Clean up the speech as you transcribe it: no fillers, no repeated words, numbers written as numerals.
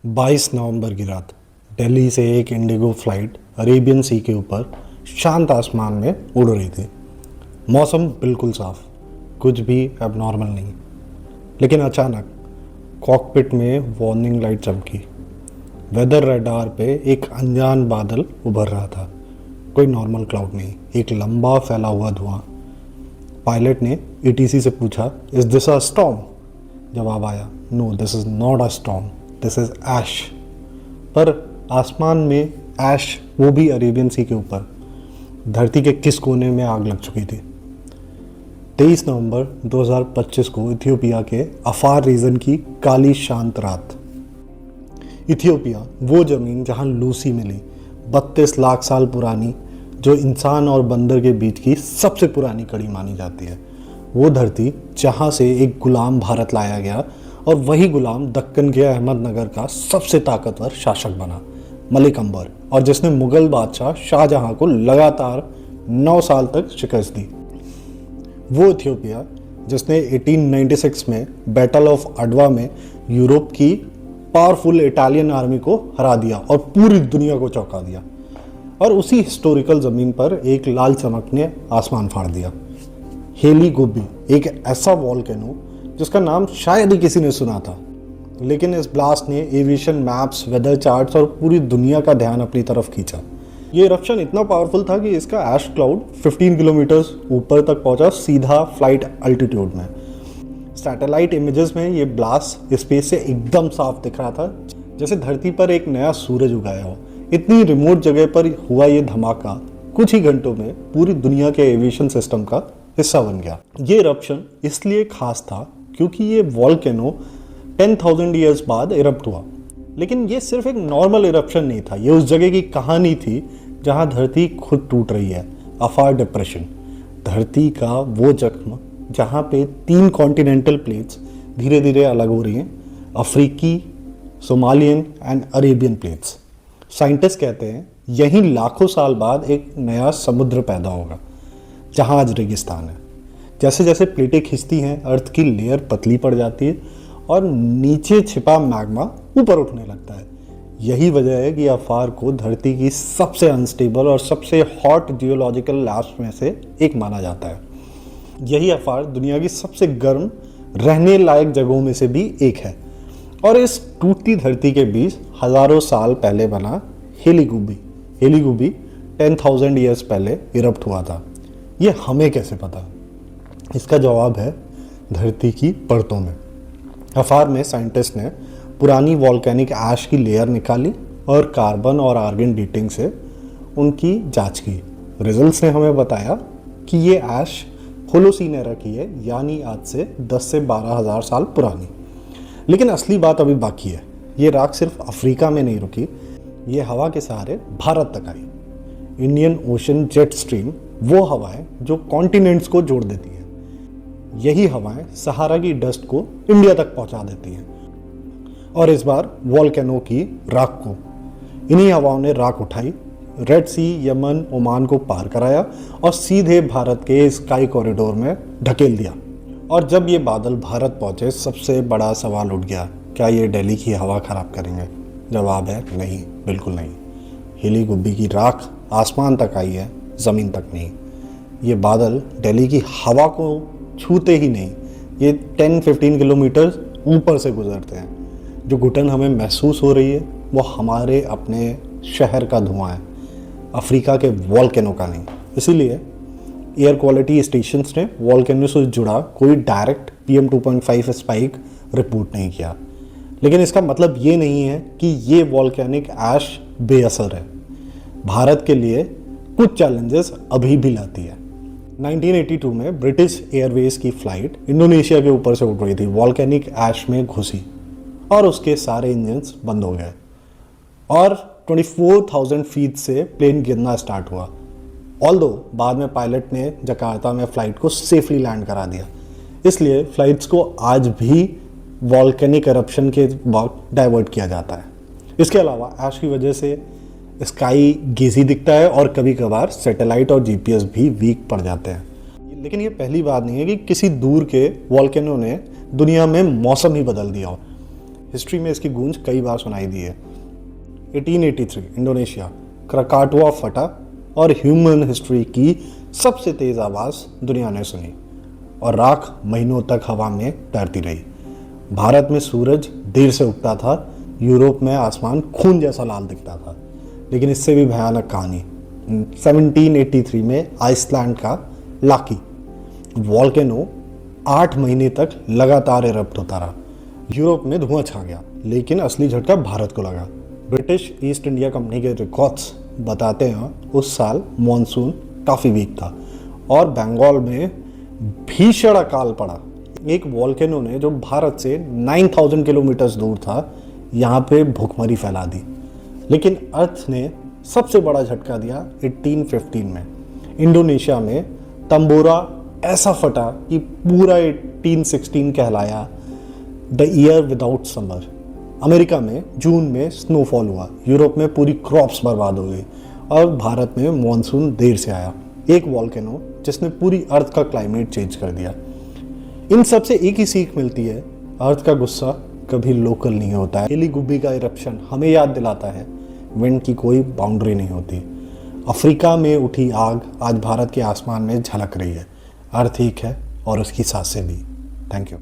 22 नवंबर की रात दिल्ली से एक इंडिगो फ्लाइट अरेबियन सी के ऊपर शांत आसमान में उड़ रही थी। मौसम बिल्कुल साफ, कुछ भी एबनॉर्मल नहीं। लेकिन अचानक कॉकपिट में वार्निंग लाइट चमकी। वेदर रडार पे एक अनजान बादल उभर रहा था। कोई नॉर्मल क्लाउड नहीं, एक लंबा फैला हुआ धुआं। पायलट ने एटीसी से पूछा, इज दिस अ स्टॉर्म? जवाब आया, no this is not a storm, this is ash. पर आसमान में ऐश, वो भी अरेबियन सी के ऊपर। धरती के किस कोने में आग लग चुकी थी। 23 नवंबर 2025 को इथियोपिया के अफार रीजन की काली शांत रात। इथियोपिया वो जमीन जहां लूसी मिली, 32 लाख साल पुरानी, जो इंसान और बंदर के बीच की सबसे पुरानी कड़ी मानी जाती है। वो धरती जहां से एक गुलाम भारत लाया गया और वही गुलाम दक्कन के अहमदनगर का सबसे ताकतवर शासक बना, मलिक अंबर, और जिसने मुगल बादशाह शाहजहां को लगातार 9 साल तक शिकस्त दी। वो इथियोपिया जिसने 1896 में बैटल ऑफ अडवा में यूरोप की पावरफुल इटालियन आर्मी को हरा दिया और पूरी दुनिया को चौंका दिया। और उसी हिस्टोरिकल ज़मीन पर एक लाल चमक ने आसमान फाड़ दिया। हेली गोबी, एक ऐसा वॉल्केनो जिसका नाम शायद ही किसी ने सुना था, लेकिन इस ब्लास्ट ने एविएशन मैप्स, वेदर चार्ट्स और पूरी दुनिया का ध्यान अपनी तरफ खींचा। ये इरप्शन इतना पावरफुल था कि इसका ऐश क्लाउड 15 किलोमीटर ऊपर तक पहुंचा, सीधा फ्लाइट अल्टीट्यूड में। सैटेलाइट इमेजेस में ये ब्लास्ट स्पेस से एकदम साफ दिख रहा था, जैसे धरती पर एक नया सूरज उगाया हो। इतनी रिमोट जगह पर हुआ ये धमाका कुछ ही घंटों में पूरी दुनिया के एविएशन सिस्टम का हिस्सा बन गया। ये इरप्शन इसलिए खास था क्योंकि ये वॉल्केनो 10,000 ईयर्स बाद इरप्ट हुआ। लेकिन ये सिर्फ एक नॉर्मल इरप्शन नहीं था, ये उस जगह की कहानी थी जहां धरती खुद टूट रही है। अफार डिप्रेशन, धरती का वो जख्म जहां पे 3 कॉन्टिनेंटल प्लेट्स धीरे धीरे अलग हो रही हैं, अफ्रीकी, Somalian and Arabian plates. Scientist कहते हैं यहीं लाखों साल बाद एक नया समुद्र पैदा होगा जहां आज रेगिस्तान है। जैसे जैसे प्लेटें खिंचती हैं, अर्थ की लेयर पतली पड़ जाती है और नीचे छिपा मैग्मा ऊपर उठने लगता है। यही वजह है कि अफार को धरती की सबसे अनस्टेबल और सबसे हॉट जियोलॉजिकल लैब्स में से एक माना जाता है। यही अफार दुनिया की सबसे गर्म रहने लायक जगहों में से भी एक है। और इस टूटती धरती के बीच हजारों साल पहले बना हेलीगुबी। हेलीगुबी 10,000 ईयर्स पहले इरप्ट हुआ था। ये हमें कैसे पता? इसका जवाब है धरती की परतों में। अफार में साइंटिस्ट ने पुरानी वॉल्केनिक ऐश की लेयर निकाली और कार्बन और आर्गन डेटिंग से उनकी जांच की। रिजल्ट्स ने हमें बताया कि ये ऐश होलोसीन एरा की है, यानी आज से 10 से 12 हज़ार साल पुरानी। लेकिन असली बात अभी बाकी है। ये राख सिर्फ अफ्रीका में नहीं रुकी, ये हवा के सहारे भारत तक आई। इंडियन ओशन जेट स्ट्रीम वो हवाएं जो कॉन्टिनेंट्स को जोड़ देती हैं। यही हवाएं सहारा की डस्ट को इंडिया तक पहुंचा देती हैं। और इस बार वॉल्केनो की राख को, इन्हीं हवाओं ने राख उठाई, रेड सी, यमन, ओमान को पार कराया और सीधे भारत के स्काई कॉरिडोर में ढकेल दिया। और जब ये बादल भारत पहुंचे, सबसे बड़ा सवाल उठ गया, क्या ये दिल्ली की हवा खराब करेंगे? जवाब है नहीं, बिल्कुल नहीं। हेलीगुबी की राख आसमान तक आई है, ज़मीन तक नहीं। ये बादल दिल्ली की हवा को छूते ही नहीं, ये 10-15 किलोमीटर ऊपर से गुजरते हैं। जो घुटन हमें महसूस हो रही है वो हमारे अपने शहर का धुआं है, अफ्रीका के वॉल्केनो का नहीं। इसीलिए एयर क्वालिटी स्टेशंस ने वॉल्केनो से जुड़ा कोई डायरेक्ट PM 2.5 स्पाइक रिपोर्ट नहीं किया। लेकिन इसका मतलब ये नहीं है कि ये वॉल्केनिक ऐश बेअसर है। भारत के लिए कुछ चैलेंजेस अभी भी लाती है। 1982 में ब्रिटिश एयरवेज की फ्लाइट इंडोनेशिया के ऊपर से उड़ रही थी, वॉल्केनिक ऐश में घुसी और उसके सारे इंजन्स बंद हो गए और 24,000 फीट से प्लेन गिरना स्टार्ट हुआ। ऑल्दो बाद में पायलट ने जकार्ता में फ़्लाइट को सेफली लैंड करा दिया। इसलिए फ़्लाइट्स को आज भी वॉल्केनिक eruption के वक्त डाइवर्ट किया जाता है। इसके अलावा ऐश की वजह से स्काई गेजी दिखता है और कभी कभार सैटेलाइट और GPS भी वीक पड़ जाते हैं। लेकिन ये पहली बात नहीं है कि किसी दूर के वॉल्केनो ने दुनिया में मौसम ही बदल दिया हो। हिस्ट्री में इसकी गूंज कई बार सुनाई दी है। 1883 इंडोनेशिया, क्राकाटुआ फटा और ह्यूमन हिस्ट्री की सबसे तेज़ आवाज़ दुनिया ने सुनी और राख महीनों तक हवा में तैरती रही। भारत में सूरज देर से उगता था, यूरोप में आसमान खून जैसा लाल दिखता था। लेकिन इससे भी भयानक कहानी 1783 में आइसलैंड का लाकी वॉल्केनो 8 महीने तक लगातार इरप्ट होता रहा। यूरोप में धुआं छा गया, लेकिन असली झटका भारत को लगा। ब्रिटिश ईस्ट इंडिया कंपनी के रिकॉर्ड्स बताते हैं उस साल मॉनसून काफ़ी वीक था और बंगाल में भीषण अकाल पड़ा। एक वॉल्केनो ने जो भारत से 9000 किलोमीटर दूर था, यहाँ पे भूखमरी फैला दी। लेकिन अर्थ ने सबसे बड़ा झटका दिया 1815 में। इंडोनेशिया में तंबोरा ऐसा फटा कि पूरा 1816 कहलाया the year without summer. America में जून में स्नोफॉल हुआ, यूरोप में पूरी क्रॉप्स बर्बाद हो गई और भारत में मॉनसून देर से आया। एक वॉल्केनो जिसने पूरी अर्थ का क्लाइमेट चेंज कर दिया। इन सब से एक ही सीख मिलती है, अर्थ का गुस्सा कभी लोकल नहीं होता है। एली गुब्बी का इरप्शन हमें याद दिलाता है विंड की कोई बाउंड्री नहीं होती। अफ्रीका में उठी आग आज भारत के आसमान में झलक रही है। अर्थ एक है और उसकी सांसें भी। Thank you.